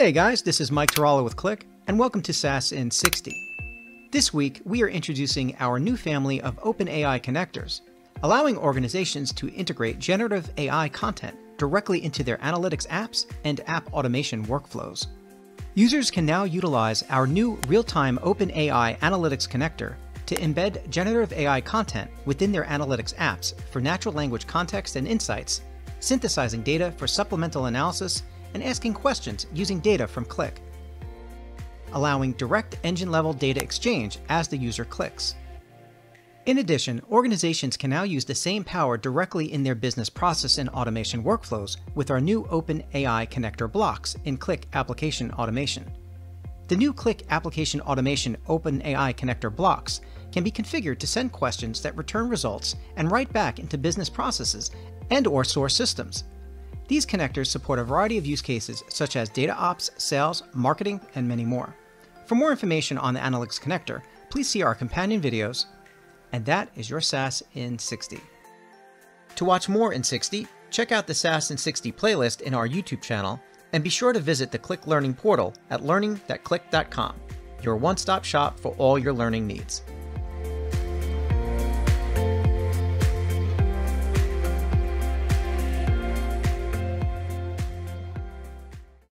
Hey guys, this is Mike Tarallo with Qlik, and welcome to SaaS in 60. This week, we are introducing our new family of OpenAI connectors, allowing organizations to integrate generative AI content directly into their analytics apps and app automation workflows. Users can now utilize our new real-time OpenAI analytics connector to embed generative AI content within their analytics apps for natural language context and insights, synthesizing data for supplemental analysis, and asking questions using data from Qlik, allowing direct engine-level data exchange as the user clicks. In addition, organizations can now use the same power directly in their business process and automation workflows with our new OpenAI connector blocks in Qlik Application Automation. The new Qlik Application Automation OpenAI connector blocks can be configured to send questions that return results and write back into business processes and/or source systems. These connectors support a variety of use cases such as data ops, sales, marketing, and many more. For more information on the Analytics Connector, please see our companion videos. And that is your SaaS in 60. To watch more in 60, check out the SaaS in 60 playlist in our YouTube channel, and be sure to visit the Qlik Learning portal at learning.qlik.com, your one-stop shop for all your learning needs.